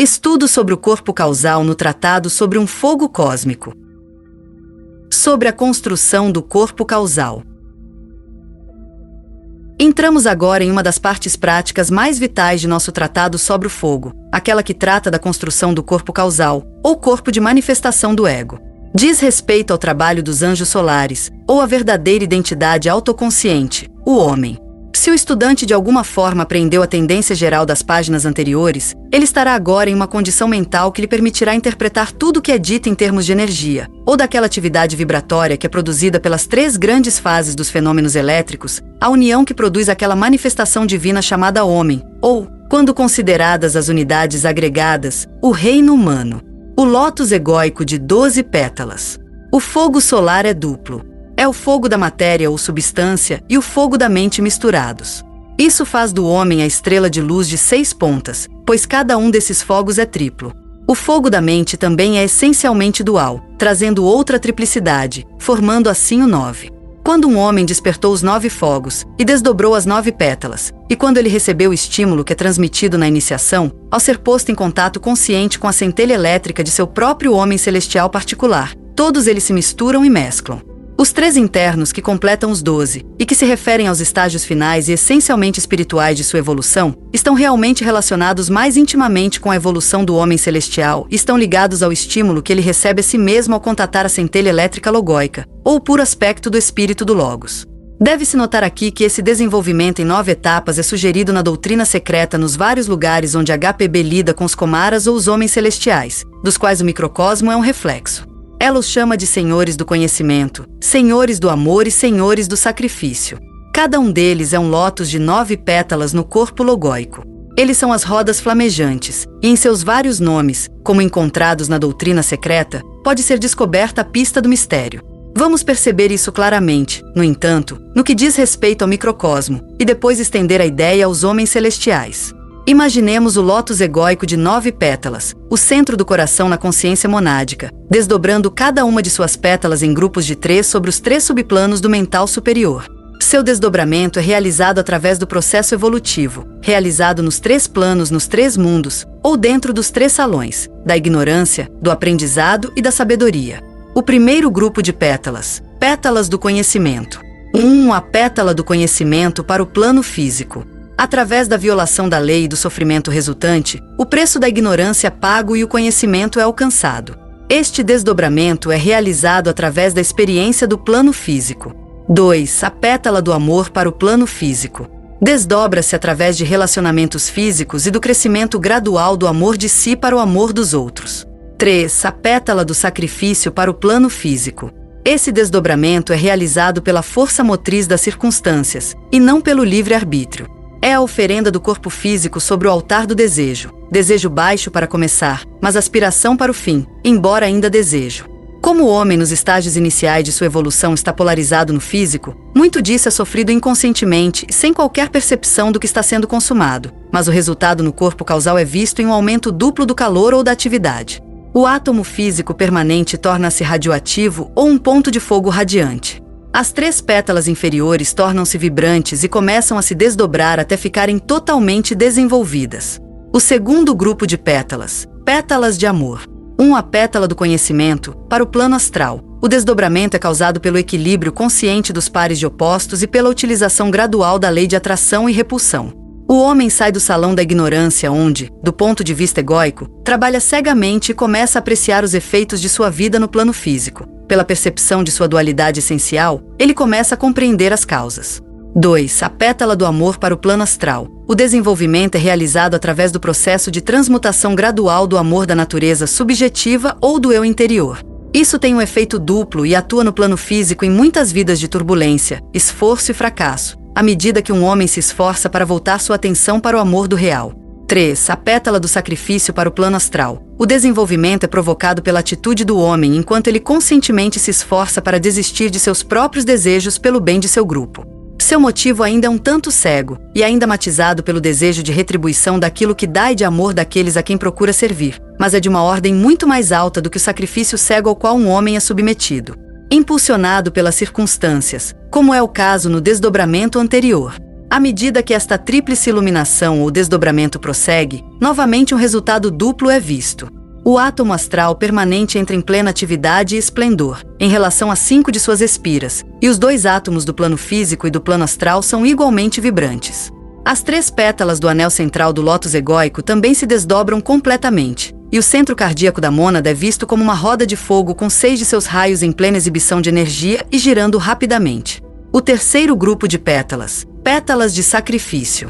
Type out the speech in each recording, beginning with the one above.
Estudo sobre o corpo causal no Tratado sobre um Fogo Cósmico. Sobre a construção do corpo causal. Entramos agora em uma das partes práticas mais vitais de nosso tratado sobre o fogo, aquela que trata da construção do corpo causal, ou corpo de manifestação do ego. Diz respeito ao trabalho dos anjos solares, ou à verdadeira identidade autoconsciente, o homem. Se o estudante de alguma forma aprendeu a tendência geral das páginas anteriores, ele estará agora em uma condição mental que lhe permitirá interpretar tudo o que é dito em termos de energia, ou daquela atividade vibratória que é produzida pelas 3 grandes fases dos fenômenos elétricos, a união que produz aquela manifestação divina chamada homem, ou, quando consideradas as unidades agregadas, o reino humano. O lótus egóico de 12 pétalas. O fogo solar é duplo. É o fogo da matéria ou substância e o fogo da mente misturados. Isso faz do homem a estrela de luz de 6 pontas, pois cada um desses fogos é triplo. O fogo da mente também é essencialmente dual, trazendo outra triplicidade, formando assim o 9. Quando um homem despertou os 9 fogos e desdobrou as 9 pétalas, e quando ele recebeu o estímulo que é transmitido na iniciação, ao ser posto em contato consciente com a centelha elétrica de seu próprio homem celestial particular, todos eles se misturam e mesclam. Os 3 internos que completam os 12, e que se referem aos estágios finais e essencialmente espirituais de sua evolução, estão realmente relacionados mais intimamente com a evolução do homem celestial e estão ligados ao estímulo que ele recebe a si mesmo ao contatar a centelha elétrica logóica, ou o puro aspecto do espírito do Logos. Deve-se notar aqui que esse desenvolvimento em 9 etapas é sugerido na doutrina secreta nos vários lugares onde HPB lida com os Komaras ou os homens celestiais, dos quais o microcosmo é um reflexo. Ela os chama de senhores do conhecimento, senhores do amor e senhores do sacrifício. Cada um deles é um lótus de 9 pétalas no corpo logóico. Eles são as rodas flamejantes, e em seus vários nomes, como encontrados na doutrina secreta, pode ser descoberta a pista do mistério. Vamos perceber isso claramente, no entanto, no que diz respeito ao microcosmo, e depois estender a ideia aos homens celestiais. Imaginemos o lótus egóico de 9 pétalas, o centro do coração na consciência monádica, desdobrando cada uma de suas pétalas em grupos de 3 sobre os 3 subplanos do mental superior. Seu desdobramento é realizado através do processo evolutivo, realizado nos 3 planos nos 3 mundos, ou dentro dos 3 salões, da ignorância, do aprendizado e da sabedoria. O primeiro grupo de pétalas, pétalas do conhecimento. A pétala do conhecimento para o plano físico. Através da violação da lei e do sofrimento resultante, o preço da ignorância é pago e o conhecimento é alcançado. Este desdobramento é realizado através da experiência do plano físico. 2. A pétala do amor para o plano físico. Desdobra-se através de relacionamentos físicos e do crescimento gradual do amor de si para o amor dos outros. 3. A pétala do sacrifício para o plano físico. Esse desdobramento é realizado pela força motriz das circunstâncias, e não pelo livre-arbítrio. É a oferenda do corpo físico sobre o altar do desejo. Desejo baixo para começar, mas aspiração para o fim, embora ainda desejo. Como o homem nos estágios iniciais de sua evolução está polarizado no físico, muito disso é sofrido inconscientemente e sem qualquer percepção do que está sendo consumado, mas o resultado no corpo causal é visto em um aumento duplo do calor ou da atividade. O átomo físico permanente torna-se radioativo ou um ponto de fogo radiante. As 3 pétalas inferiores tornam-se vibrantes e começam a se desdobrar até ficarem totalmente desenvolvidas. O segundo grupo de pétalas, pétalas de amor. A pétala do conhecimento, para o plano astral. O desdobramento é causado pelo equilíbrio consciente dos pares de opostos e pela utilização gradual da lei de atração e repulsão. O homem sai do salão da ignorância onde, do ponto de vista egóico, trabalha cegamente e começa a apreciar os efeitos de sua vida no plano físico. Pela percepção de sua dualidade essencial, ele começa a compreender as causas. 2. A pétala do amor para o plano astral. O desenvolvimento é realizado através do processo de transmutação gradual do amor da natureza subjetiva ou do eu interior. Isso tem um efeito duplo e atua no plano físico em muitas vidas de turbulência, esforço e fracasso, à medida que um homem se esforça para voltar sua atenção para o amor do real. 3. A pétala do sacrifício para o plano astral. O desenvolvimento é provocado pela atitude do homem enquanto ele conscientemente se esforça para desistir de seus próprios desejos pelo bem de seu grupo. Seu motivo ainda é um tanto cego, e ainda matizado pelo desejo de retribuição daquilo que dá e de amor daqueles a quem procura servir, mas é de uma ordem muito mais alta do que o sacrifício cego ao qual um homem é submetido. Impulsionado pelas circunstâncias, como é o caso no desdobramento anterior. À medida que esta tríplice iluminação ou desdobramento prossegue, novamente um resultado duplo é visto. O átomo astral permanente entra em plena atividade e esplendor, em relação a 5 de suas espiras, e os 2 átomos do plano físico e do plano astral são igualmente vibrantes. As 3 pétalas do anel central do lótus egóico também se desdobram completamente, e o centro cardíaco da mônada é visto como uma roda de fogo com 6 de seus raios em plena exibição de energia e girando rapidamente. O terceiro grupo de pétalas, pétalas de sacrifício.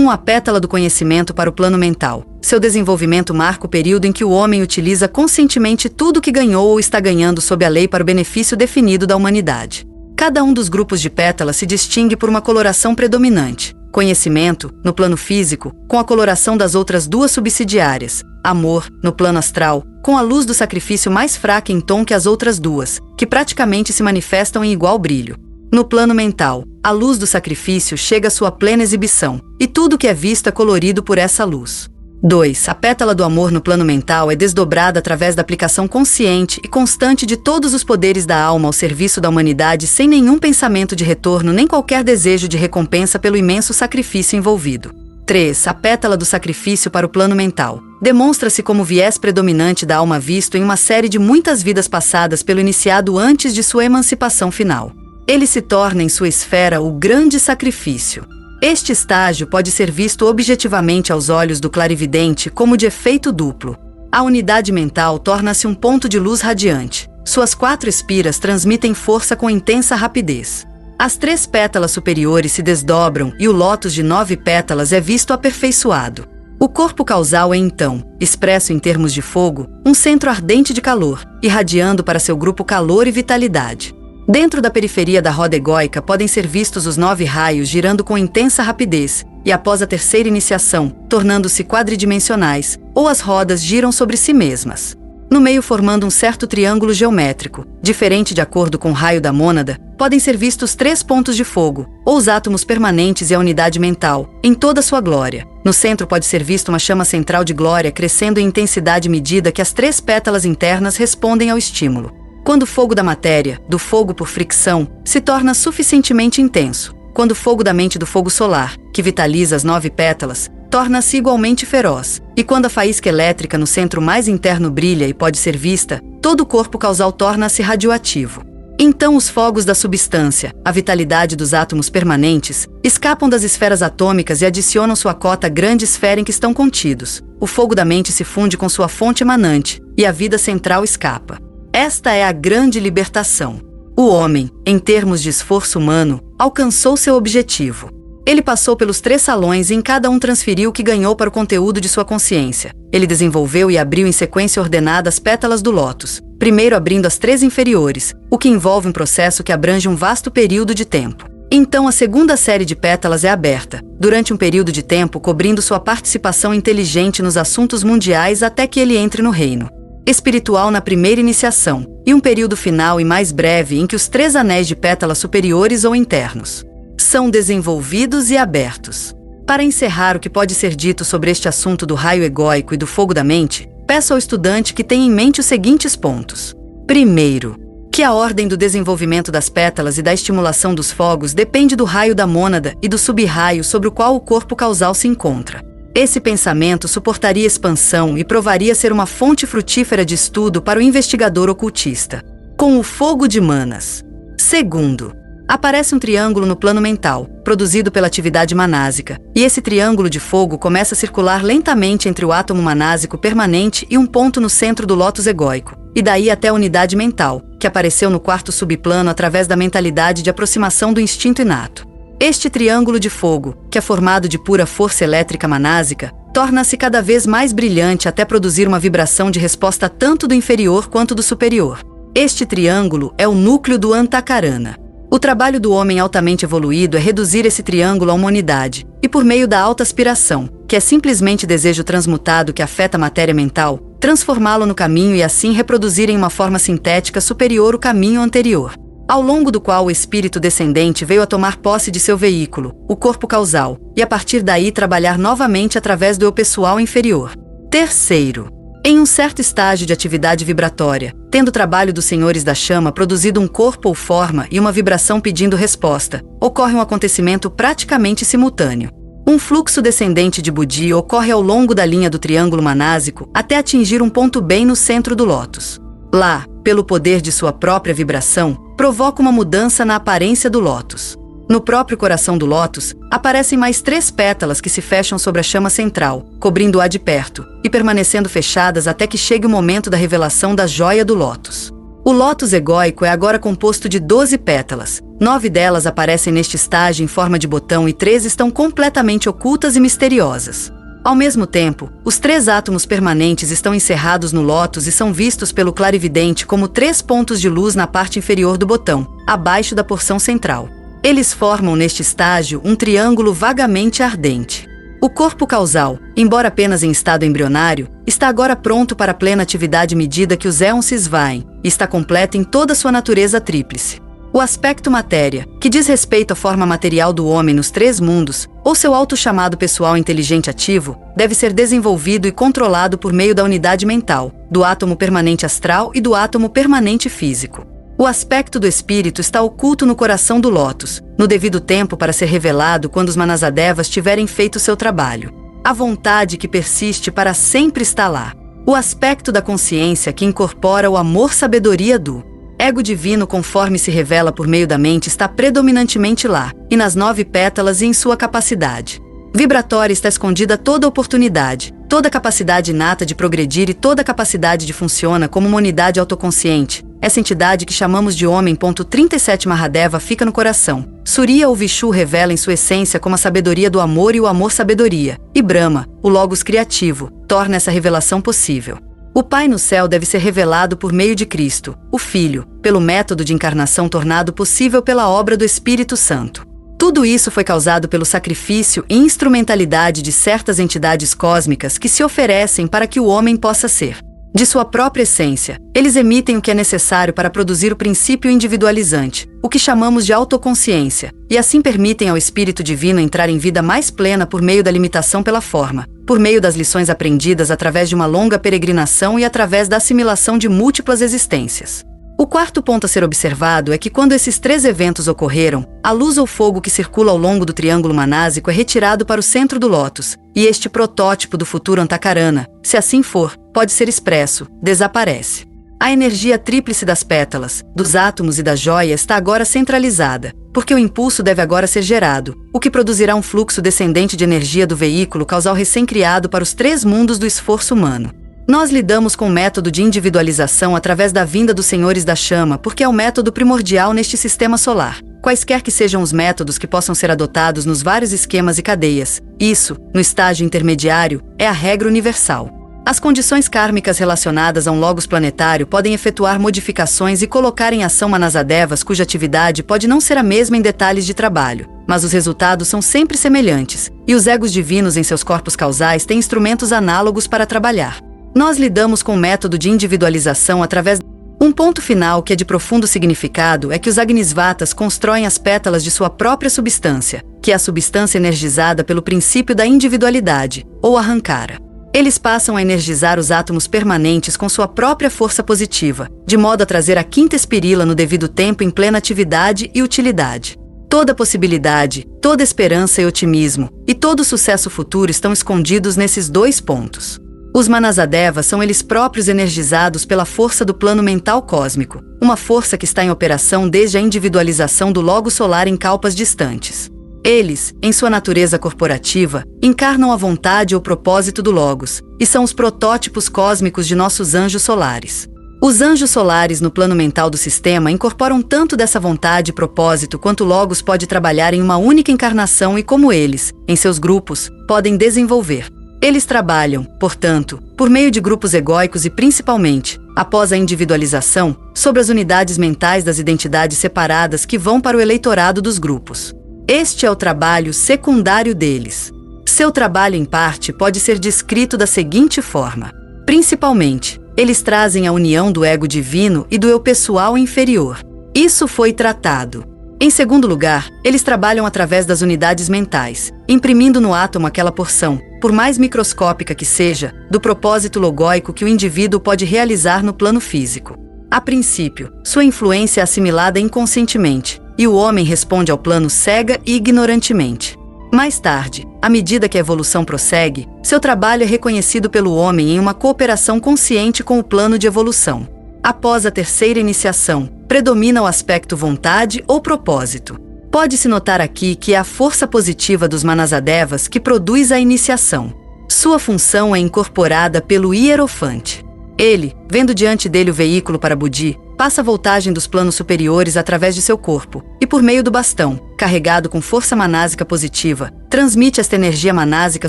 A pétala do conhecimento para o plano mental. Seu desenvolvimento marca o período em que o homem utiliza conscientemente tudo o que ganhou ou está ganhando sob a lei para o benefício definido da humanidade. Cada um dos grupos de pétalas se distingue por uma coloração predominante. Conhecimento, no plano físico, com a coloração das outras 2 subsidiárias. Amor, no plano astral, com a luz do sacrifício mais fraca em tom que as outras 2, que praticamente se manifestam em igual brilho. No plano mental, a luz do sacrifício chega à sua plena exibição, e tudo que é visto é colorido por essa luz. 2. A pétala do amor no plano mental é desdobrada através da aplicação consciente e constante de todos os poderes da alma ao serviço da humanidade sem nenhum pensamento de retorno nem qualquer desejo de recompensa pelo imenso sacrifício envolvido. 3. A pétala do sacrifício para o plano mental. Demonstra-se como viés predominante da alma visto em uma série de muitas vidas passadas pelo iniciado antes de sua emancipação final. Ele se torna em sua esfera o grande sacrifício. Este estágio pode ser visto objetivamente aos olhos do clarividente como de efeito duplo. A unidade mental torna-se um ponto de luz radiante. Suas 4 espiras transmitem força com intensa rapidez. As 3 pétalas superiores se desdobram e o lótus de 9 pétalas é visto aperfeiçoado. O corpo causal é então, expresso em termos de fogo, um centro ardente de calor, irradiando para seu grupo calor e vitalidade. Dentro da periferia da roda egóica podem ser vistos os 9 raios girando com intensa rapidez, e após a terceira iniciação, tornando-se quadridimensionais, ou as rodas giram sobre si mesmas. No meio formando um certo triângulo geométrico, diferente de acordo com o raio da mônada, podem ser vistos 3 pontos de fogo, ou os átomos permanentes e a unidade mental, em toda sua glória. No centro pode ser visto uma chama central de glória crescendo em intensidade à medida que as 3 pétalas internas respondem ao estímulo. Quando o fogo da matéria, do fogo por fricção, se torna suficientemente intenso, quando o fogo da mente do fogo solar, que vitaliza as 9 pétalas, torna-se igualmente feroz, e quando a faísca elétrica no centro mais interno brilha e pode ser vista, todo o corpo causal torna-se radioativo. Então os fogos da substância, a vitalidade dos átomos permanentes, escapam das esferas atômicas e adicionam sua cota à grande esfera em que estão contidos. O fogo da mente se funde com sua fonte emanante, e a vida central escapa. Esta é a grande libertação. O homem, em termos de esforço humano, alcançou seu objetivo. Ele passou pelos 3 salões e em cada um transferiu o que ganhou para o conteúdo de sua consciência. Ele desenvolveu e abriu em sequência ordenada as pétalas do lótus, primeiro abrindo as 3 inferiores, o que envolve um processo que abrange um vasto período de tempo. Então a segunda série de pétalas é aberta, durante um período de tempo cobrindo sua participação inteligente nos assuntos mundiais até que ele entre no reino espiritual na primeira iniciação, e um período final e mais breve em que os 3 anéis de pétalas superiores ou internos são desenvolvidos e abertos. Para encerrar o que pode ser dito sobre este assunto do raio egóico e do fogo da mente, peço ao estudante que tenha em mente os seguintes pontos. Primeiro, que a ordem do desenvolvimento das pétalas e da estimulação dos fogos depende do raio da mônada e do sub-raio sobre o qual o corpo causal se encontra. Esse pensamento suportaria expansão e provaria ser uma fonte frutífera de estudo para o investigador ocultista. Com o fogo de Manas. Segundo, aparece um triângulo no plano mental, produzido pela atividade manásica, e esse triângulo de fogo começa a circular lentamente entre o átomo manásico permanente e um ponto no centro do lótus egóico, e daí até a unidade mental, que apareceu no 4º subplano através da mentalidade de aproximação do instinto inato. Este triângulo de fogo, que é formado de pura força elétrica manásica, torna-se cada vez mais brilhante até produzir uma vibração de resposta tanto do inferior quanto do superior. Este triângulo é o núcleo do Antakarana. O trabalho do homem altamente evoluído é reduzir esse triângulo a uma unidade, e por meio da alta aspiração, que é simplesmente desejo transmutado que afeta a matéria mental, transformá-lo no caminho e assim reproduzir em uma forma sintética superior o caminho anterior, ao longo do qual o espírito descendente veio a tomar posse de seu veículo, o corpo causal, e a partir daí trabalhar novamente através do eu pessoal inferior. Terceiro, em um certo estágio de atividade vibratória, tendo o trabalho dos senhores da chama produzido um corpo ou forma e uma vibração pedindo resposta, ocorre um acontecimento praticamente simultâneo. Um fluxo descendente de Budi ocorre ao longo da linha do triângulo manásico até atingir um ponto bem no centro do lótus. Lá, pelo poder de sua própria vibração, provoca uma mudança na aparência do lótus. No próprio coração do lótus, aparecem mais 3 pétalas que se fecham sobre a chama central, cobrindo-a de perto, e permanecendo fechadas até que chegue o momento da revelação da joia do lótus. O lótus egóico é agora composto de 12 pétalas. 9 delas aparecem neste estágio em forma de botão e 3 estão completamente ocultas e misteriosas. Ao mesmo tempo, os 3 átomos permanentes estão encerrados no lótus e são vistos pelo clarividente como 3 pontos de luz na parte inferior do botão, abaixo da porção central. Eles formam neste estágio um triângulo vagamente ardente. O corpo causal, embora apenas em estado embrionário, está agora pronto para plena atividade à medida que os éons se esvaem, e está completo em toda sua natureza tríplice. O aspecto matéria, que diz respeito à forma material do homem nos 3 mundos, ou seu auto-chamado pessoal inteligente ativo, deve ser desenvolvido e controlado por meio da unidade mental, do átomo permanente astral e do átomo permanente físico. O aspecto do espírito está oculto no coração do lótus, no devido tempo para ser revelado quando os Manasadevas tiverem feito seu trabalho. A vontade que persiste para sempre está lá. O aspecto da consciência que incorpora o amor-sabedoria do ego divino conforme se revela por meio da mente está predominantemente lá, e nas 9 pétalas e em sua capacidade vibratória está escondida toda oportunidade, toda capacidade inata de progredir e toda capacidade de funciona como uma unidade autoconsciente. Essa entidade que chamamos de homem. 37 Mahadeva fica no coração. Surya ou Vishu revela em sua essência como a sabedoria do amor e o amor-sabedoria, e Brahma, o Logos criativo, torna essa revelação possível. O Pai no céu deve ser revelado por meio de Cristo, o Filho, pelo método de encarnação tornado possível pela obra do Espírito Santo. Tudo isso foi causado pelo sacrifício e instrumentalidade de certas entidades cósmicas que se oferecem para que o homem possa ser. De sua própria essência, eles emitem o que é necessário para produzir o princípio individualizante, o que chamamos de autoconsciência, e assim permitem ao Espírito Divino entrar em vida mais plena por meio da limitação pela forma, por meio das lições aprendidas através de uma longa peregrinação e através da assimilação de múltiplas existências. O quarto ponto a ser observado é que quando esses 3 eventos ocorreram, a luz ou fogo que circula ao longo do triângulo manásico é retirado para o centro do lótus, e este protótipo do futuro Antakarana, se assim for, pode ser expresso, desaparece. A energia tríplice das pétalas, dos átomos e da joia está agora centralizada, porque o impulso deve agora ser gerado, o que produzirá um fluxo descendente de energia do veículo causal recém-criado para os 3 mundos do esforço humano. Nós lidamos com o método de individualização através da vinda dos senhores da chama, porque é o método primordial neste sistema solar. Quaisquer que sejam os métodos que possam ser adotados nos vários esquemas e cadeias, isso, no estágio intermediário, é a regra universal. As condições kármicas relacionadas a um logos planetário podem efetuar modificações e colocar em ação Manasadevas cuja atividade pode não ser a mesma em detalhes de trabalho, mas os resultados são sempre semelhantes, e os egos divinos em seus corpos causais têm instrumentos análogos para trabalhar. Nós lidamos com o método de individualização através. Um ponto final que é de profundo significado é que os Agnisvatas constroem as pétalas de sua própria substância, que é a substância energizada pelo princípio da individualidade, ou Ahankara. Eles passam a energizar os átomos permanentes com sua própria força positiva, de modo a trazer a quinta espirila no devido tempo em plena atividade e utilidade. Toda possibilidade, toda esperança e otimismo, e todo sucesso futuro estão escondidos nesses 2 pontos. Os Manasadevas são eles próprios energizados pela força do plano mental cósmico, uma força que está em operação desde a individualização do logo solar em kalpas distantes. Eles, em sua natureza corporativa, encarnam a vontade ou propósito do Logos, e são os protótipos cósmicos de nossos anjos solares. Os anjos solares no plano mental do sistema incorporam tanto dessa vontade e propósito quanto o Logos pode trabalhar em uma única encarnação e como eles, em seus grupos, podem desenvolver. Eles trabalham, portanto, por meio de grupos egóicos e principalmente, após a individualização, sobre as unidades mentais das identidades separadas que vão para o eleitorado dos grupos. Este é o trabalho secundário deles. Seu trabalho, em parte, pode ser descrito da seguinte forma. Principalmente, eles trazem a união do ego divino e do eu pessoal inferior. Isso foi tratado. Em segundo lugar, eles trabalham através das unidades mentais, imprimindo no átomo aquela porção, por mais microscópica que seja, do propósito logóico que o indivíduo pode realizar no plano físico. A princípio, sua influência é assimilada inconscientemente, e o homem responde ao plano cega e ignorantemente. Mais tarde, à medida que a evolução prossegue, seu trabalho é reconhecido pelo homem em uma cooperação consciente com o plano de evolução. Após a terceira iniciação, predomina o aspecto vontade ou propósito. Pode-se notar aqui que é a força positiva dos Manasadevas que produz a iniciação. Sua função é incorporada pelo Hierofante. Ele, vendo diante dele o veículo para Budi, passa a voltagem dos planos superiores através de seu corpo, e por meio do bastão, carregado com força manásica positiva, transmite esta energia manásica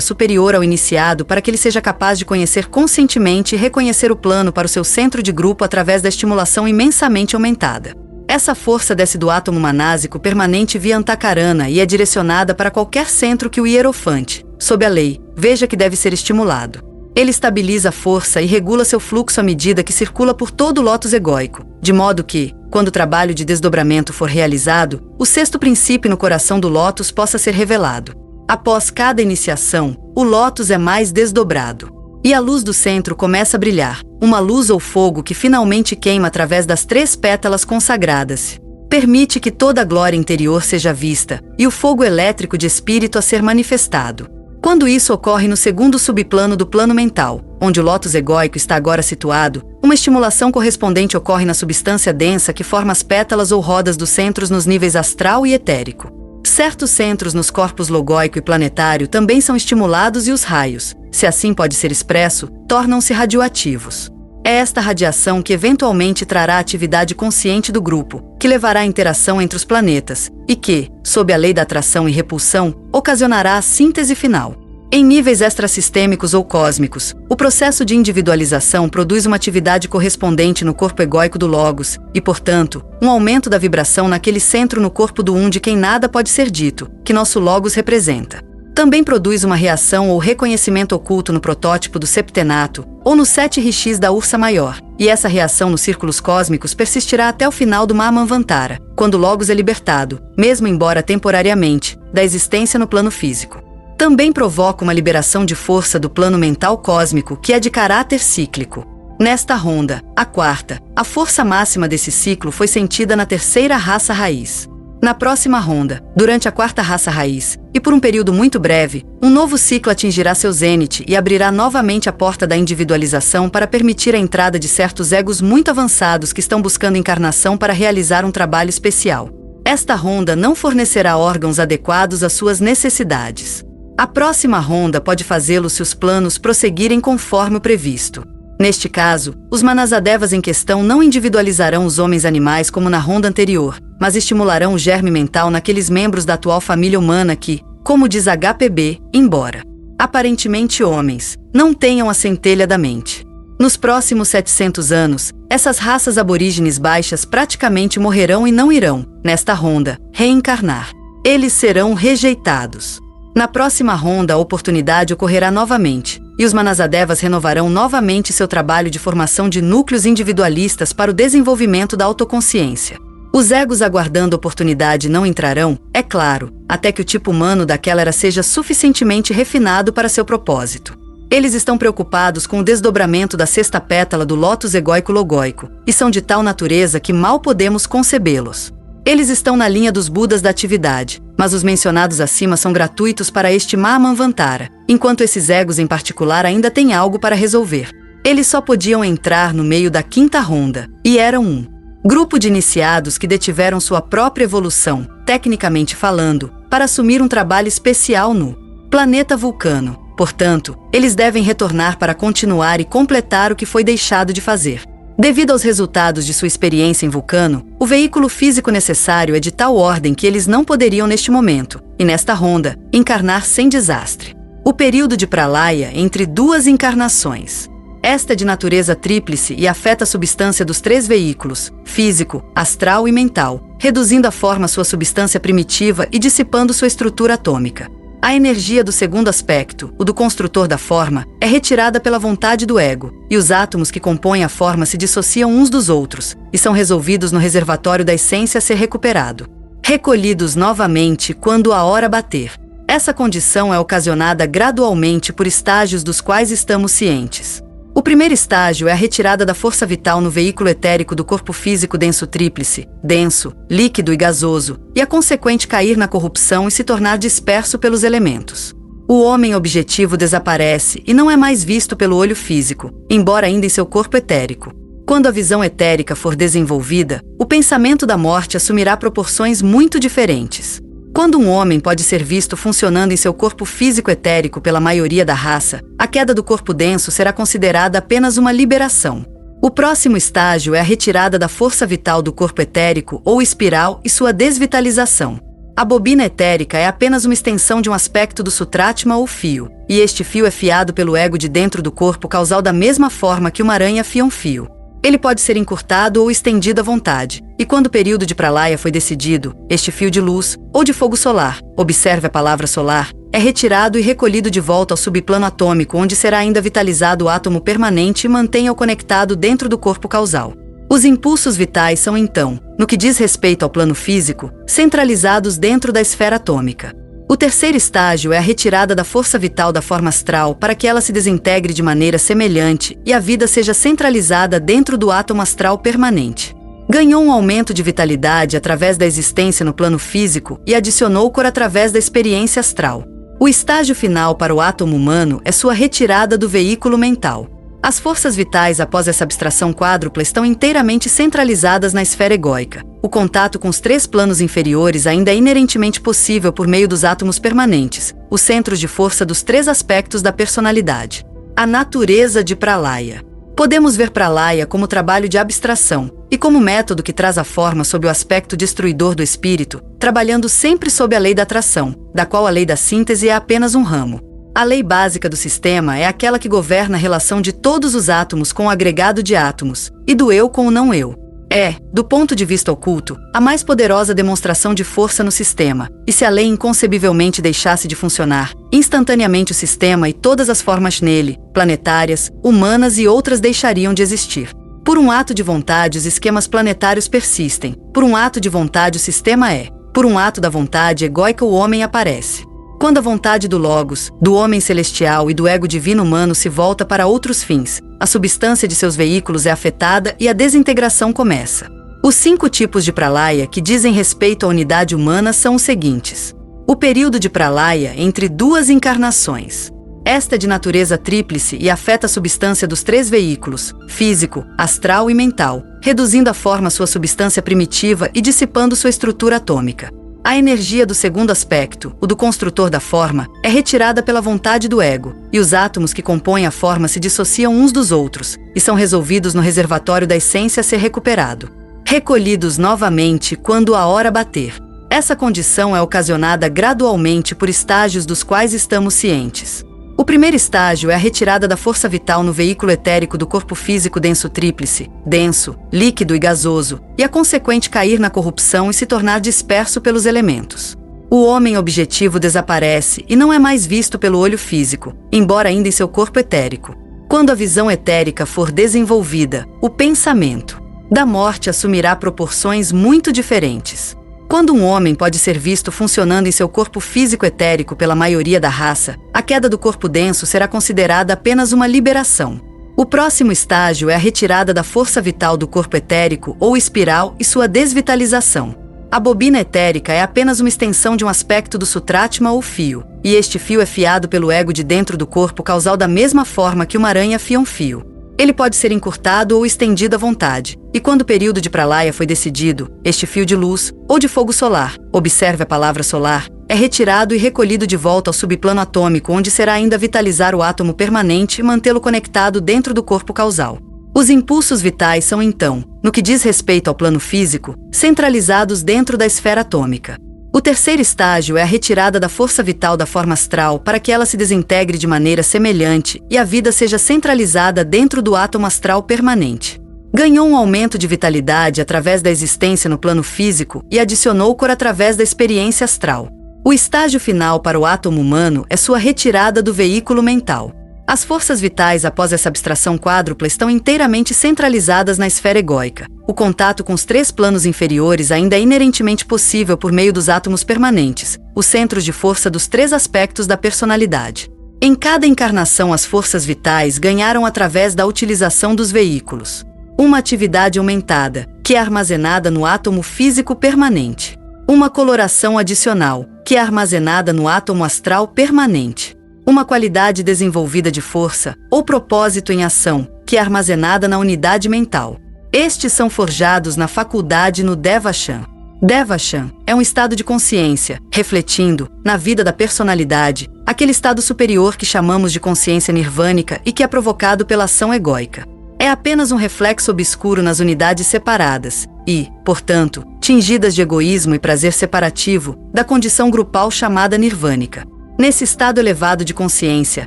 superior ao iniciado para que ele seja capaz de conhecer conscientemente e reconhecer o plano para o seu centro de grupo através da estimulação imensamente aumentada. Essa força desce do átomo manásico permanente via Antakarana e é direcionada para qualquer centro que o Hierofante, sob a lei, veja que deve ser estimulado. Ele estabiliza a força e regula seu fluxo à medida que circula por todo o lótus egóico, de modo que, quando o trabalho de desdobramento for realizado, o sexto princípio no coração do lótus possa ser revelado. Após cada iniciação, o lótus é mais desdobrado. E a luz do centro começa a brilhar, uma luz ou fogo que finalmente queima através das 3 pétalas consagradas. Permite que toda a glória interior seja vista, e o fogo elétrico de espírito a ser manifestado. Quando isso ocorre no segundo subplano do plano mental, onde o lótus egóico está agora situado, uma estimulação correspondente ocorre na substância densa que forma as pétalas ou rodas dos centros nos níveis astral e etérico. Certos centros nos corpos logóico e planetário também são estimulados e os raios, se assim pode ser expresso, tornam-se radioativos. É esta radiação que eventualmente trará a atividade consciente do grupo, que levará à interação entre os planetas, e que, sob a lei da atração e repulsão, ocasionará a síntese final. Em níveis extrasistêmicos ou cósmicos, o processo de individualização produz uma atividade correspondente no corpo egóico do Logos, e, portanto, um aumento da vibração naquele centro no corpo do de quem nada pode ser dito, que nosso Logos representa. Também produz uma reação ou reconhecimento oculto no protótipo do septenato, ou no 7 rishis da Ursa Maior, e essa reação nos círculos cósmicos persistirá até o final do Mahamanvantara, quando o Logos é libertado, mesmo embora temporariamente, da existência no plano físico. Também provoca uma liberação de força do plano mental cósmico que é de caráter cíclico. Nesta ronda, a quarta, a força máxima desse ciclo foi sentida na terceira raça raiz. Na próxima ronda, durante a quarta raça raiz, e por um período muito breve, um novo ciclo atingirá seu zênite e abrirá novamente a porta da individualização para permitir a entrada de certos egos muito avançados que estão buscando encarnação para realizar um trabalho especial. Esta ronda não fornecerá órgãos adequados às suas necessidades. A próxima ronda pode fazê-lo se os planos prosseguirem conforme o previsto. Neste caso, os Manasadevas em questão não individualizarão os homens animais como na ronda anterior, mas estimularão o germe mental naqueles membros da atual família humana que, como diz HPB, embora aparentemente homens, não tenham a centelha da mente. Nos próximos 700 anos, essas raças aborígenes baixas praticamente morrerão e não irão, nesta ronda, reencarnar. Eles serão rejeitados. Na próxima ronda, a oportunidade ocorrerá novamente, e os Manasadevas renovarão novamente seu trabalho de formação de núcleos individualistas para o desenvolvimento da autoconsciência. Os egos aguardando oportunidade não entrarão, é claro, até que o tipo humano daquela era seja suficientemente refinado para seu propósito. Eles estão preocupados com o desdobramento da sexta pétala do lótus egóico-logóico, e são de tal natureza que mal podemos concebê-los. Eles estão na linha dos Budas da atividade, mas os mencionados acima são gratuitos para este Mahamanvantara, enquanto esses egos em particular ainda têm algo para resolver. Eles só podiam entrar no meio da quinta ronda, e eram um grupo de iniciados que detiveram sua própria evolução, tecnicamente falando, para assumir um trabalho especial no planeta Vulcano. Portanto, eles devem retornar para continuar e completar o que foi deixado de fazer. Devido aos resultados de sua experiência em Vulcano, o veículo físico necessário é de tal ordem que eles não poderiam neste momento, e nesta ronda, encarnar sem desastre. O período de Pralaya entre 2 encarnações. Esta é de natureza tríplice e afeta a substância dos 3 veículos, físico, astral e mental, reduzindo a forma sua substância primitiva e dissipando sua estrutura atômica. A energia do segundo aspecto, o do construtor da forma, é retirada pela vontade do ego, e os átomos que compõem a forma se dissociam uns dos outros, e são resolvidos no reservatório da essência a ser recuperado. Recolhidos novamente quando a hora bater. Essa condição é ocasionada gradualmente por estágios dos quais estamos cientes. O primeiro estágio é a retirada da força vital no veículo etérico do corpo físico denso tríplice, denso, líquido e gasoso, e a consequente cair na corrupção e se tornar disperso pelos elementos. O homem objetivo desaparece e não é mais visto pelo olho físico, embora ainda em seu corpo etérico. Quando a visão etérica for desenvolvida, o pensamento da morte assumirá proporções muito diferentes. Quando um homem pode ser visto funcionando em seu corpo físico etérico pela maioria da raça, a queda do corpo denso será considerada apenas uma liberação. O próximo estágio é a retirada da força vital do corpo etérico ou espiral e sua desvitalização. A bobina etérica é apenas uma extensão de um aspecto do sutratma ou fio, e este fio é fiado pelo ego de dentro do corpo causal da mesma forma que uma aranha fia um fio. Ele pode ser encurtado ou estendido à vontade, e quando o período de pralaya foi decidido, este fio de luz, ou de fogo solar, observe a palavra solar, é retirado e recolhido de volta ao subplano atômico, onde será ainda vitalizado o átomo permanente e mantenha-o conectado dentro do corpo causal. Os impulsos vitais são então, no que diz respeito ao plano físico, centralizados dentro da esfera atômica. O terceiro estágio é a retirada da força vital da forma astral para que ela se desintegre de maneira semelhante e a vida seja centralizada dentro do átomo astral permanente. Ganhou um aumento de vitalidade através da existência no plano físico e adicionou cor através da experiência astral. O estágio final para o átomo humano é sua retirada do veículo mental. As forças vitais após essa abstração quádrupla estão inteiramente centralizadas na esfera egóica. O contato com os 3 planos inferiores ainda é inerentemente possível por meio dos átomos permanentes, os centros de força dos 3 aspectos da personalidade. A natureza de pralaya. Podemos ver pralaya como trabalho de abstração e como método que traz a forma sob o aspecto destruidor do espírito, trabalhando sempre sob a lei da atração, da qual a lei da síntese é apenas um ramo. A lei básica do sistema é aquela que governa a relação de todos os átomos com o agregado de átomos, e do eu com o não eu. É, do ponto de vista oculto, a mais poderosa demonstração de força no sistema, e se a lei inconcebivelmente deixasse de funcionar, instantaneamente o sistema e todas as formas nele, planetárias, humanas e outras deixariam de existir. Por um ato de vontade, os esquemas planetários persistem. Por um ato de vontade, o sistema é. Por um ato da vontade egóica, o homem aparece. Quando a vontade do Logos, do homem celestial e do ego divino humano se volta para outros fins, a substância de seus veículos é afetada e a desintegração começa. Os 5 tipos de pralaya que dizem respeito à unidade humana são os seguintes. O período de pralaya entre 2 encarnações. Esta é de natureza tríplice e afeta a substância dos 3 veículos, físico, astral e mental, reduzindo a forma sua substância primitiva e dissipando sua estrutura atômica. A energia do segundo aspecto, o do construtor da forma, é retirada pela vontade do ego, e os átomos que compõem a forma se dissociam uns dos outros, e são resolvidos no reservatório da essência a ser recuperado. Recolhidos novamente quando a hora bater. Essa condição é ocasionada gradualmente por estágios dos quais estamos cientes. O primeiro estágio é a retirada da força vital no veículo etérico do corpo físico denso tríplice, denso, líquido e gasoso, e a consequente cair na corrupção e se tornar disperso pelos elementos. O homem objetivo desaparece e não é mais visto pelo olho físico, embora ainda em seu corpo etérico. Quando a visão etérica for desenvolvida, o pensamento da morte assumirá proporções muito diferentes. Quando um homem pode ser visto funcionando em seu corpo físico etérico pela maioria da raça, a queda do corpo denso será considerada apenas uma liberação. O próximo estágio é a retirada da força vital do corpo etérico ou espiral e sua desvitalização. A bobina etérica é apenas uma extensão de um aspecto do sutratma ou fio, e este fio é fiado pelo ego de dentro do corpo causal da mesma forma que uma aranha fia um fio. Ele pode ser encurtado ou estendido à vontade, e quando o período de pralaya foi decidido, este fio de luz, ou de fogo solar, observe a palavra solar, é retirado e recolhido de volta ao subplano atômico, onde será ainda vitalizar o átomo permanente e mantê-lo conectado dentro do corpo causal. Os impulsos vitais são então, no que diz respeito ao plano físico, centralizados dentro da esfera atômica. O terceiro estágio é a retirada da força vital da forma astral para que ela se desintegre de maneira semelhante e a vida seja centralizada dentro do átomo astral permanente. Ganhou um aumento de vitalidade através da existência no plano físico e adicionou cor através da experiência astral. O estágio final para o átomo humano é sua retirada do veículo mental. As forças vitais após essa abstração quádrupla estão inteiramente centralizadas na esfera egóica. O contato com os 3 planos inferiores ainda é inerentemente possível por meio dos átomos permanentes, os centros de força dos 3 aspectos da personalidade. Em cada encarnação, as forças vitais ganharam através da utilização dos veículos. Uma atividade aumentada, que é armazenada no átomo físico permanente. Uma coloração adicional, que é armazenada no átomo astral permanente. Uma qualidade desenvolvida de força ou propósito em ação, que é armazenada na unidade mental. Estes são forjados na faculdade no Devachan. Devachan é um estado de consciência, refletindo, na vida da personalidade, aquele estado superior que chamamos de consciência nirvânica e que é provocado pela ação egóica. É apenas um reflexo obscuro nas unidades separadas e, portanto, tingidas de egoísmo e prazer separativo, da condição grupal chamada nirvânica. Nesse estado elevado de consciência,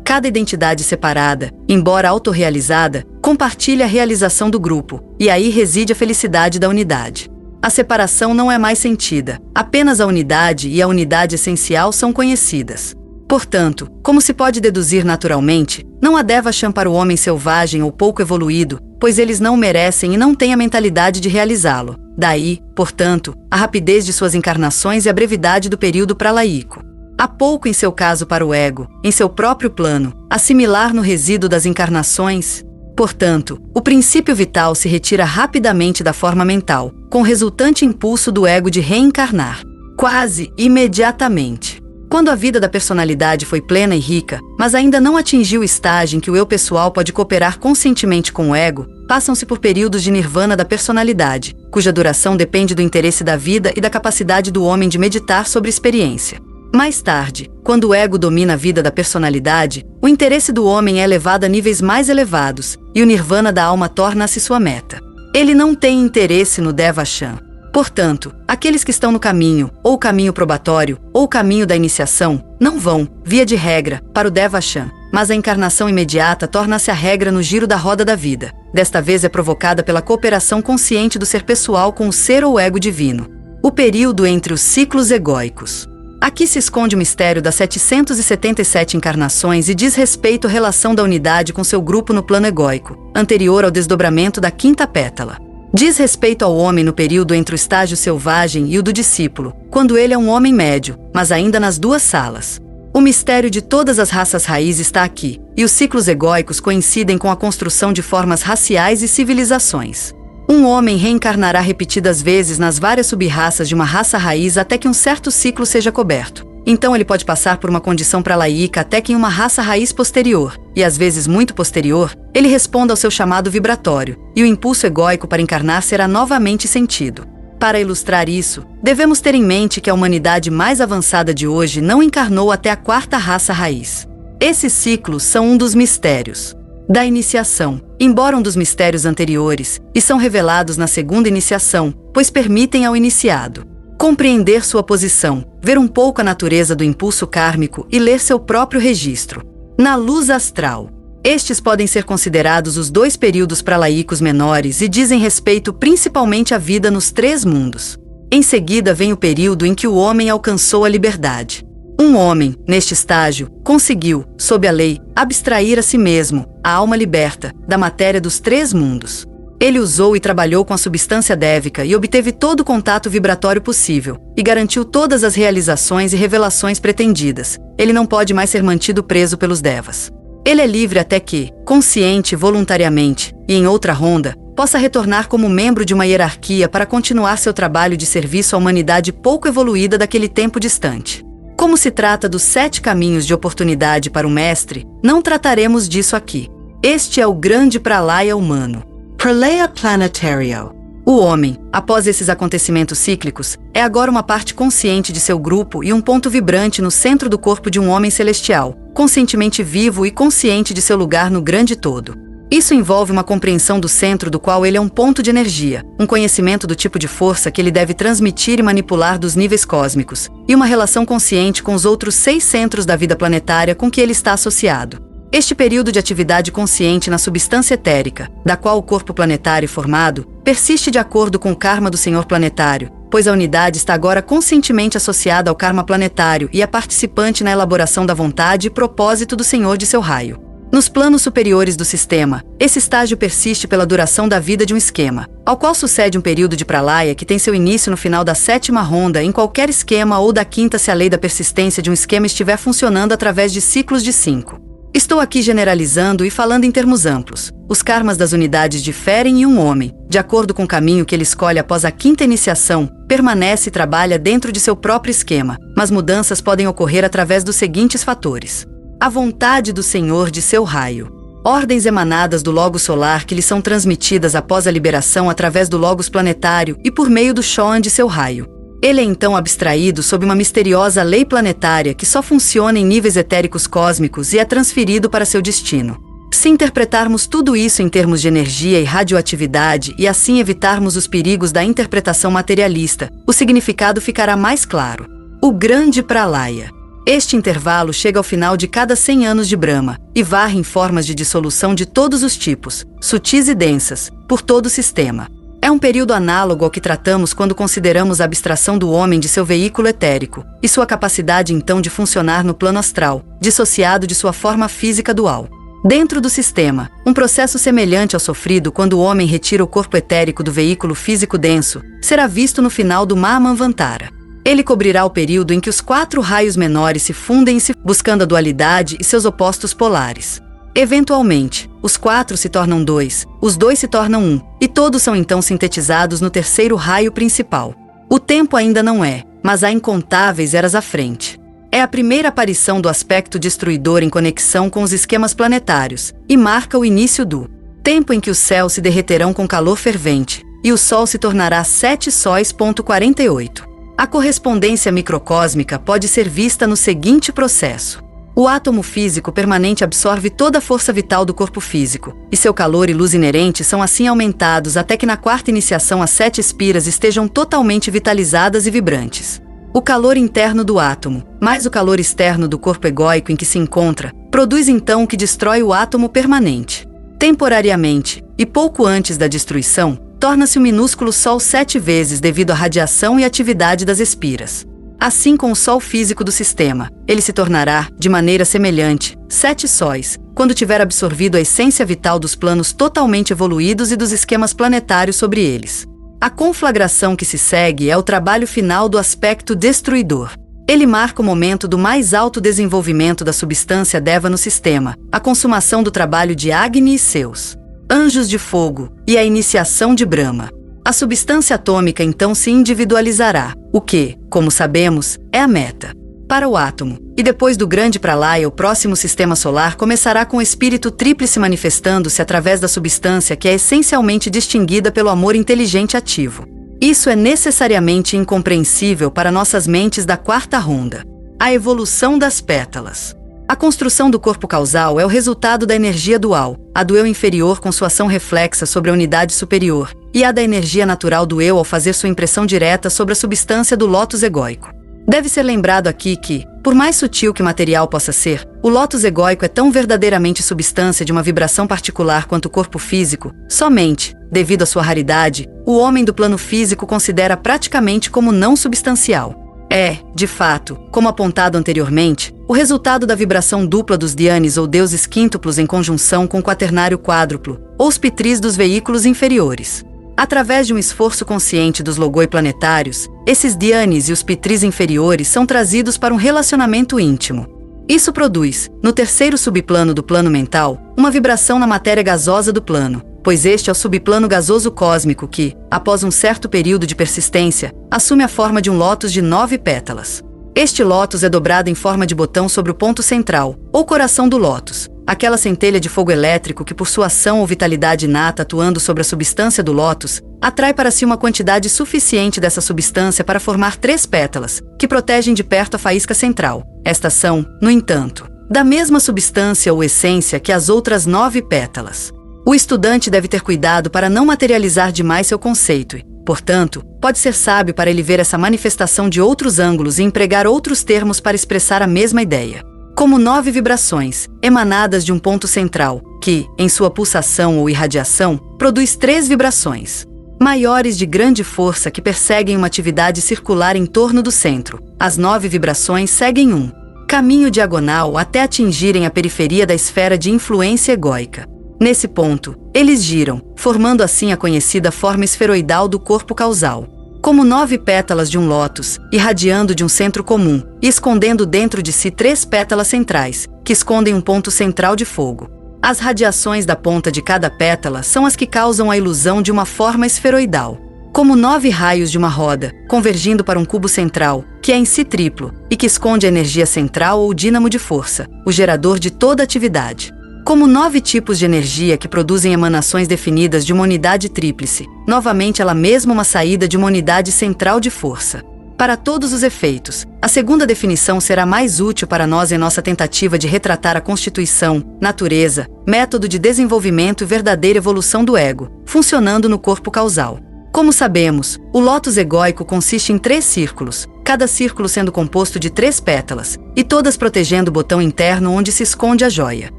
cada identidade separada, embora autorrealizada, compartilha a realização do grupo, e aí reside a felicidade da unidade. A separação não é mais sentida, apenas a unidade e a unidade essencial são conhecidas. Portanto, como se pode deduzir naturalmente, não há Devachan para o homem selvagem ou pouco evoluído, pois eles não merecem e não têm a mentalidade de realizá-lo. Daí, portanto, a rapidez de suas encarnações e a brevidade do período pralaico. Há pouco em seu caso para o ego, em seu próprio plano, assimilar no resíduo das encarnações. Portanto, o princípio vital se retira rapidamente da forma mental, com o resultante impulso do ego de reencarnar. Quase imediatamente. Quando a vida da personalidade foi plena e rica, mas ainda não atingiu o estágio em que o eu pessoal pode cooperar conscientemente com o ego, passam-se por períodos de nirvana da personalidade, cuja duração depende do interesse da vida e da capacidade do homem de meditar sobre experiência. Mais tarde, quando o ego domina a vida da personalidade, o interesse do homem é elevado a níveis mais elevados, e o nirvana da alma torna-se sua meta. Ele não tem interesse no Devachan. Portanto, aqueles que estão no caminho, ou caminho probatório, ou caminho da iniciação, não vão, via de regra, para o Devachan, mas a encarnação imediata torna-se a regra no giro da roda da vida. Desta vez é provocada pela cooperação consciente do ser pessoal com o ser ou ego divino. O período entre os ciclos egóicos. Aqui se esconde o mistério das 777 encarnações e diz respeito à relação da unidade com seu grupo no plano egóico, anterior ao desdobramento da quinta pétala. Diz respeito ao homem no período entre o estágio selvagem e o do discípulo, quando ele é um homem médio, mas ainda nas duas salas. O mistério de todas as raças raiz está aqui, e os ciclos egóicos coincidem com a construção de formas raciais e civilizações. Um homem reencarnará repetidas vezes nas várias sub-raças de uma raça raiz até que um certo ciclo seja coberto. Então ele pode passar por uma condição pralaica até que em uma raça raiz posterior, e às vezes muito posterior, ele responda ao seu chamado vibratório, e o impulso egóico para encarnar será novamente sentido. Para ilustrar isso, devemos ter em mente que a humanidade mais avançada de hoje não encarnou até a quarta raça raiz. Esses ciclos são um dos mistérios da iniciação, embora um dos mistérios anteriores, e são revelados na segunda iniciação, pois permitem ao iniciado compreender sua posição, ver um pouco a natureza do impulso kármico e ler seu próprio registro. Na luz astral, estes podem ser considerados os dois períodos pralaicos menores e dizem respeito principalmente à vida nos três mundos. Em seguida vem o período em que o homem alcançou a liberdade. Um homem, neste estágio, conseguiu, sob a lei, abstrair a si mesmo, a alma liberta, da matéria dos três mundos. Ele usou e trabalhou com a substância dévica e obteve todo o contato vibratório possível, e garantiu todas as realizações e revelações pretendidas. Ele não pode mais ser mantido preso pelos devas. Ele é livre até que, consciente voluntariamente, e em outra ronda, possa retornar como membro de uma hierarquia para continuar seu trabalho de serviço à humanidade pouco evoluída daquele tempo distante. Como se trata dos 7 caminhos de oportunidade para o mestre, não trataremos disso aqui. Este é o grande pralaya humano. Pralaya Planetario. O homem, após esses acontecimentos cíclicos, é agora uma parte consciente de seu grupo e um ponto vibrante no centro do corpo de um homem celestial, conscientemente vivo e consciente de seu lugar no grande todo. Isso envolve uma compreensão do centro do qual ele é um ponto de energia, um conhecimento do tipo de força que ele deve transmitir e manipular dos níveis cósmicos, e uma relação consciente com os outros 6 centros da vida planetária com que ele está associado. Este período de atividade consciente na substância etérica, da qual o corpo planetário é formado, persiste de acordo com o karma do Senhor planetário, pois a unidade está agora conscientemente associada ao karma planetário e é participante na elaboração da vontade e propósito do Senhor de seu raio. Nos planos superiores do sistema, esse estágio persiste pela duração da vida de um esquema, ao qual sucede um período de pralaya que tem seu início no final da 7ª ronda em qualquer esquema ou da 5ª se a lei da persistência de um esquema estiver funcionando através de ciclos de 5. Estou aqui generalizando e falando em termos amplos. Os karmas das unidades diferem e um homem, de acordo com o caminho que ele escolhe após a 5ª iniciação, permanece e trabalha dentro de seu próprio esquema, mas mudanças podem ocorrer através dos seguintes fatores. A vontade do Senhor de seu raio. Ordens emanadas do Logos solar que lhe são transmitidas após a liberação através do Logos planetário e por meio do Shoan de seu raio. Ele é então abstraído sob uma misteriosa lei planetária que só funciona em níveis etéricos cósmicos e é transferido para seu destino. Se interpretarmos tudo isso em termos de energia e radioatividade e assim evitarmos os perigos da interpretação materialista, o significado ficará mais claro. O grande pralaya. Este intervalo chega ao final de cada 100 anos de Brahma e varre em formas de dissolução de todos os tipos, sutis e densas, por todo o sistema. É um período análogo ao que tratamos quando consideramos a abstração do homem de seu veículo etérico e sua capacidade então de funcionar no plano astral, dissociado de sua forma física dual. Dentro do sistema, um processo semelhante ao sofrido quando o homem retira o corpo etérico do veículo físico denso será visto no final do Mahamanvantara. Ele cobrirá o período em que os 4 raios menores se fundem buscando a dualidade e seus opostos polares. Eventualmente, os 4 se tornam 2, os 2 se tornam 1, e todos são então sintetizados no 3º raio principal. O tempo ainda não é, mas há incontáveis eras à frente. É a primeira aparição do aspecto destruidor em conexão com os esquemas planetários, e marca o início do tempo em que os céus se derreterão com calor fervente, e o Sol se tornará 7 sóis.48. A correspondência microcósmica pode ser vista no seguinte processo. O átomo físico permanente absorve toda a força vital do corpo físico, e seu calor e luz inerente são assim aumentados até que na 4ª iniciação as 7 espiras estejam totalmente vitalizadas e vibrantes. O calor interno do átomo, mais o calor externo do corpo egóico em que se encontra, produz então o que destrói o átomo permanente. Temporariamente, e pouco antes da destruição, torna-se um minúsculo Sol 7 vezes devido à radiação e atividade das espiras. Assim com o Sol físico do sistema, ele se tornará, de maneira semelhante, 7 sóis, quando tiver absorvido a essência vital dos planos totalmente evoluídos e dos esquemas planetários sobre eles. A conflagração que se segue é o trabalho final do aspecto destruidor. Ele marca o momento do mais alto desenvolvimento da substância Deva no sistema, a consumação do trabalho de Agni e seus anjos de fogo, e a iniciação de Brahma. A substância atômica então se individualizará, o que, como sabemos, é a meta. Para o átomo, e depois do grande pralaya o próximo sistema solar começará com o espírito tríplice manifestando-se através da substância que é essencialmente distinguida pelo amor inteligente ativo. Isso é necessariamente incompreensível para nossas mentes da 4ª ronda. A evolução das pétalas. A construção do corpo causal é o resultado da energia dual, a do eu inferior com sua ação reflexa sobre a unidade superior, e a da energia natural do eu ao fazer sua impressão direta sobre a substância do lótus egóico. Deve ser lembrado aqui que, por mais sutil que o material possa ser, o lótus egóico é tão verdadeiramente substância de uma vibração particular quanto o corpo físico, somente, devido à sua raridade, o homem do plano físico considera praticamente como não substancial. É, de fato, como apontado anteriormente, o resultado da vibração dupla dos dhyanis ou deuses quíntuplos em conjunção com o quaternário quádruplo, ou os pitris dos veículos inferiores. Através de um esforço consciente dos logoi planetários, esses dhyanis e os pitris inferiores são trazidos para um relacionamento íntimo. Isso produz, no 3º subplano do plano mental, uma vibração na matéria gasosa do plano, pois este é o subplano gasoso cósmico que, após um certo período de persistência, assume a forma de um lótus de 9 pétalas. Este lótus é dobrado em forma de botão sobre o ponto central, ou coração do lótus, aquela centelha de fogo elétrico que por sua ação ou vitalidade inata atuando sobre a substância do lótus, atrai para si uma quantidade suficiente dessa substância para formar 3 pétalas, que protegem de perto a faísca central. Estas são, no entanto, da mesma substância ou essência que as outras 9 pétalas. O estudante deve ter cuidado para não materializar demais seu conceito e, portanto, pode ser sábio para ele ver essa manifestação de outros ângulos e empregar outros termos para expressar a mesma ideia. Como 9 vibrações, emanadas de um ponto central, que, em sua pulsação ou irradiação, produz 3 vibrações maiores de grande força que perseguem uma atividade circular em torno do centro. As 9 vibrações seguem um caminho diagonal até atingirem a periferia da esfera de influência egóica. Nesse ponto, eles giram, formando assim a conhecida forma esferoidal do corpo causal. Como 9 pétalas de um lótus, irradiando de um centro comum e escondendo dentro de si 3 pétalas centrais, que escondem um ponto central de fogo. As radiações da ponta de cada pétala são as que causam a ilusão de uma forma esferoidal. Como 9 raios de uma roda, convergindo para um cubo central, que é em si triplo, e que esconde a energia central ou dínamo de força, o gerador de toda atividade. Como 9 tipos de energia que produzem emanações definidas de uma unidade tríplice, novamente ela mesma uma saída de uma unidade central de força. Para todos os efeitos, a segunda definição será mais útil para nós em nossa tentativa de retratar a constituição, natureza, método de desenvolvimento e verdadeira evolução do ego, funcionando no corpo causal. Como sabemos, o lótus egóico consiste em 3 círculos, cada círculo sendo composto de 3 pétalas, e todas protegendo o botão interno onde se esconde a joia.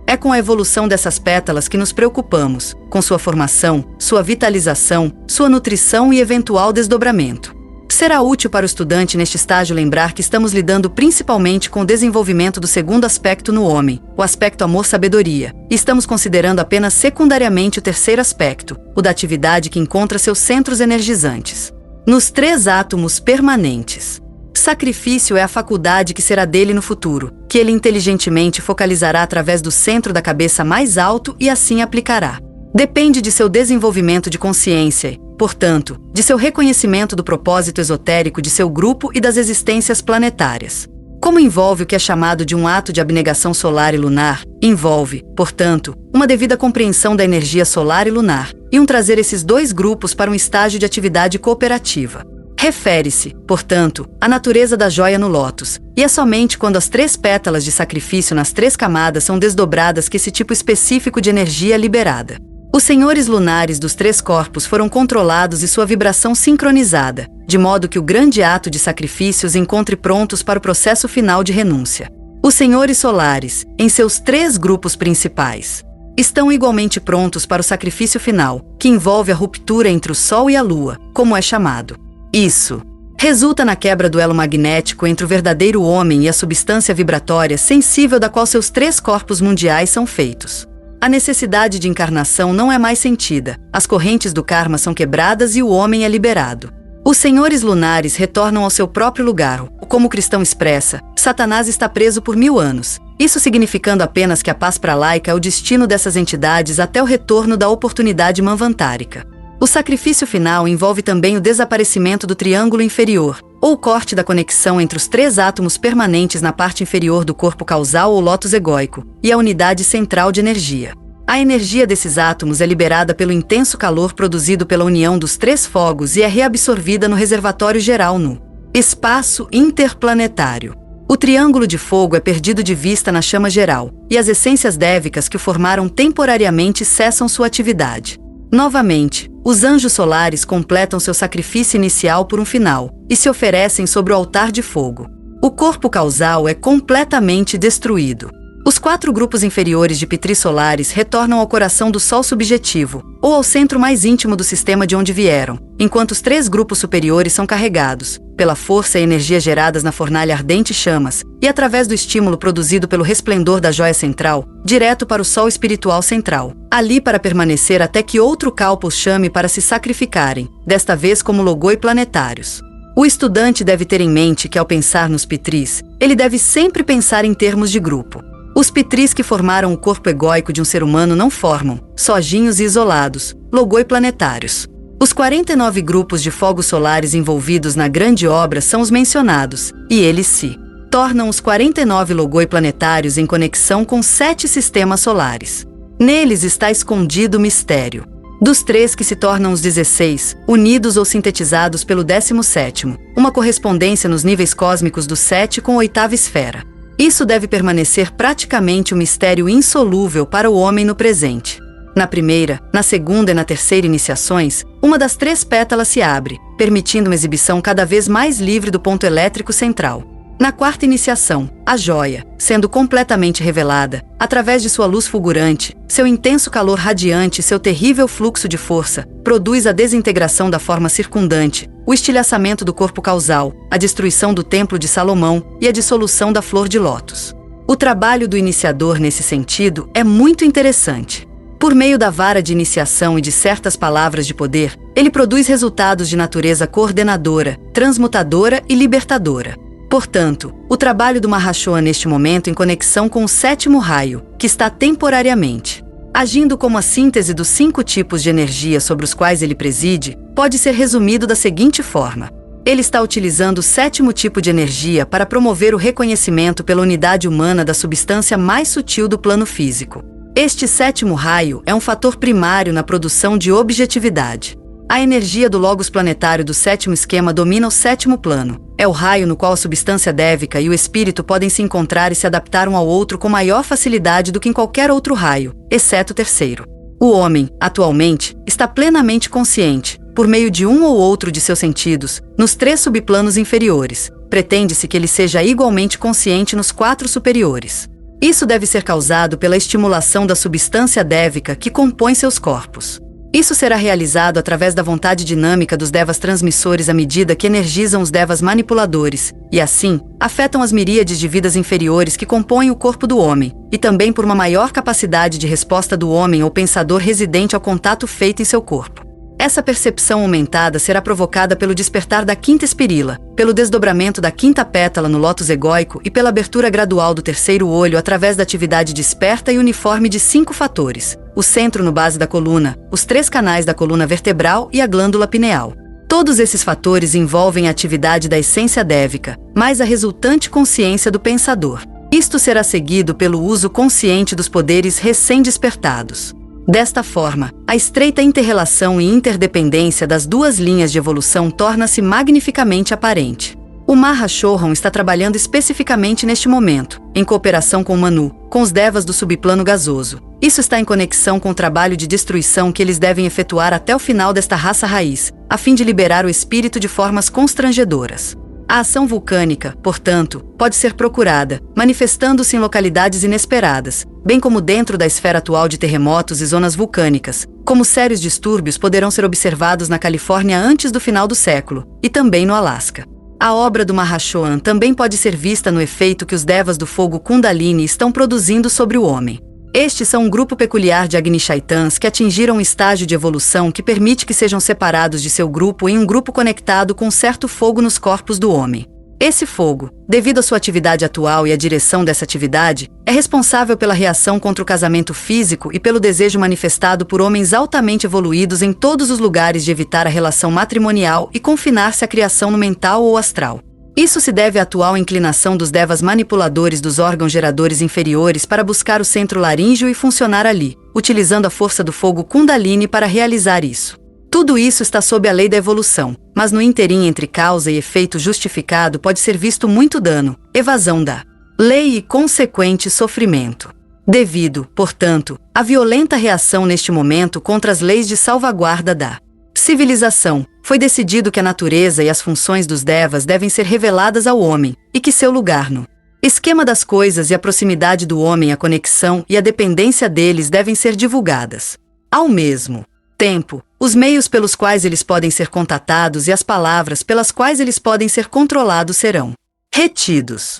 É com a evolução dessas pétalas que nos preocupamos, com sua formação, sua vitalização, sua nutrição e eventual desdobramento. Será útil para o estudante neste estágio lembrar que estamos lidando principalmente com o desenvolvimento do segundo aspecto no homem, o aspecto amor-sabedoria, e estamos considerando apenas secundariamente o terceiro aspecto, o da atividade que encontra seus centros energizantes. Nos 3 átomos permanentes. Sacrifício é a faculdade que será dele no futuro, que ele inteligentemente focalizará através do centro da cabeça mais alto e assim aplicará. Depende de seu desenvolvimento de consciência, portanto, de seu reconhecimento do propósito esotérico de seu grupo e das existências planetárias. Como envolve o que é chamado de um ato de abnegação solar e lunar, envolve, portanto, uma devida compreensão da energia solar e lunar, e trazer esses 2 grupos para um estágio de atividade cooperativa. Refere-se, portanto, à natureza da joia no lótus, e é somente quando as 3 pétalas de sacrifício nas 3 camadas são desdobradas que esse tipo específico de energia é liberada. Os senhores lunares dos 3 corpos foram controlados e sua vibração sincronizada, de modo que o grande ato de sacrifício os encontre prontos para o processo final de renúncia. Os senhores solares, em seus 3 grupos principais, estão igualmente prontos para o sacrifício final, que envolve a ruptura entre o Sol e a Lua, como é chamado. Isso resulta na quebra do elo magnético entre o verdadeiro homem e a substância vibratória sensível da qual seus 3 corpos mundiais são feitos. A necessidade de encarnação não é mais sentida, as correntes do karma são quebradas e o homem é liberado. Os senhores lunares retornam ao seu próprio lugar, como o cristão expressa, Satanás está preso por 1000 anos, isso significando apenas que a paz pralaica é o destino dessas entidades até o retorno da oportunidade manvantárica. O sacrifício final envolve também o desaparecimento do triângulo inferior, ou o corte da conexão entre os 3 átomos permanentes na parte inferior do corpo causal ou lótus egóico, e a unidade central de energia. A energia desses átomos é liberada pelo intenso calor produzido pela união dos 3 fogos e é reabsorvida no reservatório geral no espaço interplanetário. O triângulo de fogo é perdido de vista na chama geral, e as essências dévicas que o formaram temporariamente cessam sua atividade. Novamente, os anjos solares completam seu sacrifício inicial por um final, e se oferecem sobre o altar de fogo. O corpo causal é completamente destruído. Os 4 grupos inferiores de pitris solares retornam ao coração do Sol subjetivo, ou ao centro mais íntimo do sistema de onde vieram, enquanto os 3 grupos superiores são carregados, pela força e energia geradas na fornalha ardente chamas, e através do estímulo produzido pelo resplendor da joia central, direto para o Sol espiritual central, ali para permanecer até que outro Kalpa os chame para se sacrificarem, desta vez como logoi planetários. O estudante deve ter em mente que ao pensar nos pitris, ele deve sempre pensar em termos de grupo. Os pitris que formaram o corpo egóico de um ser humano não formam, sozinhos e isolados, logoi planetários. Os 49 grupos de fogos solares envolvidos na grande obra são os mencionados, e eles se tornam os 49 logoi planetários em conexão com 7 sistemas solares. Neles está escondido o mistério dos 3 que se tornam os 16, unidos ou sintetizados pelo 17º, uma correspondência nos níveis cósmicos do 7 com a 8ª esfera. Isso deve permanecer praticamente um mistério insolúvel para o homem no presente. Na primeira, na segunda e na terceira iniciações, uma das 3 pétalas se abre, permitindo uma exibição cada vez mais livre do ponto elétrico central. Na quarta iniciação, a joia, sendo completamente revelada, através de sua luz fulgurante, seu intenso calor radiante e seu terrível fluxo de força, produz a desintegração da forma circundante, o estilhaçamento do corpo causal, a destruição do templo de Salomão e a dissolução da flor de lótus. O trabalho do iniciador nesse sentido é muito interessante. Por meio da vara de iniciação e de certas palavras de poder, ele produz resultados de natureza coordenadora, transmutadora e libertadora. Portanto, o trabalho do Mahashohan neste momento em conexão com o sétimo raio, que está temporariamente agindo como a síntese dos 5 tipos de energia sobre os quais ele preside, pode ser resumido da seguinte forma. Ele está utilizando o sétimo tipo de energia para promover o reconhecimento pela unidade humana da substância mais sutil do plano físico. Este sétimo raio é um fator primário na produção de objetividade. A energia do logos planetário do sétimo esquema domina o sétimo plano. É o raio no qual a substância dévica e o espírito podem se encontrar e se adaptar um ao outro com maior facilidade do que em qualquer outro raio, exceto o terceiro. O homem, atualmente, está plenamente consciente, por meio de um ou outro de seus sentidos, nos 3 subplanos inferiores. Pretende-se que ele seja igualmente consciente nos 4 superiores. Isso deve ser causado pela estimulação da substância dévica que compõe seus corpos. Isso será realizado através da vontade dinâmica dos devas transmissores à medida que energizam os devas manipuladores, e assim, afetam as miríades de vidas inferiores que compõem o corpo do homem, e também por uma maior capacidade de resposta do homem ou pensador residente ao contato feito em seu corpo. Essa percepção aumentada será provocada pelo despertar da quinta espirila, pelo desdobramento da quinta pétala no lótus egóico e pela abertura gradual do terceiro olho através da atividade desperta e uniforme de 5 fatores: o centro no base da coluna, os 3 canais da coluna vertebral e a glândula pineal. Todos esses fatores envolvem a atividade da essência dévica, mais a resultante consciência do pensador. Isto será seguido pelo uso consciente dos poderes recém-despertados. Desta forma, a estreita inter-relação e interdependência das 2 linhas de evolução torna-se magnificamente aparente. O Mahashohan está trabalhando especificamente neste momento, em cooperação com Manu, com os devas do subplano gasoso. Isso está em conexão com o trabalho de destruição que eles devem efetuar até o final desta raça raiz, a fim de liberar o espírito de formas constrangedoras. A ação vulcânica, portanto, pode ser procurada, manifestando-se em localidades inesperadas, bem como dentro da esfera atual de terremotos e zonas vulcânicas, como sérios distúrbios poderão ser observados na Califórnia antes do final do século, e também no Alasca. A obra do Mahashohan também pode ser vista no efeito que os devas do fogo Kundalini estão produzindo sobre o homem. Estes são um grupo peculiar de Agni Shaitans que atingiram um estágio de evolução que permite que sejam separados de seu grupo em um grupo conectado com certo fogo nos corpos do homem. Esse fogo, devido à sua atividade atual e à direção dessa atividade, é responsável pela reação contra o casamento físico e pelo desejo manifestado por homens altamente evoluídos em todos os lugares de evitar a relação matrimonial e confinar-se à criação no mental ou astral. Isso se deve à atual inclinação dos devas manipuladores dos órgãos geradores inferiores para buscar o centro laríngeo e funcionar ali, utilizando a força do fogo Kundalini para realizar isso. Tudo isso está sob a lei da evolução, mas no interim entre causa e efeito justificado pode ser visto muito dano, evasão da lei e consequente sofrimento. Devido, portanto, à violenta reação neste momento contra as leis de salvaguarda da civilização, foi decidido que a natureza e as funções dos devas devem ser reveladas ao homem, e que seu lugar no esquema das coisas e a proximidade do homem à conexão e a dependência deles devem ser divulgadas. Ao mesmo tempo, os meios pelos quais eles podem ser contatados e as palavras pelas quais eles podem ser controlados serão retidos.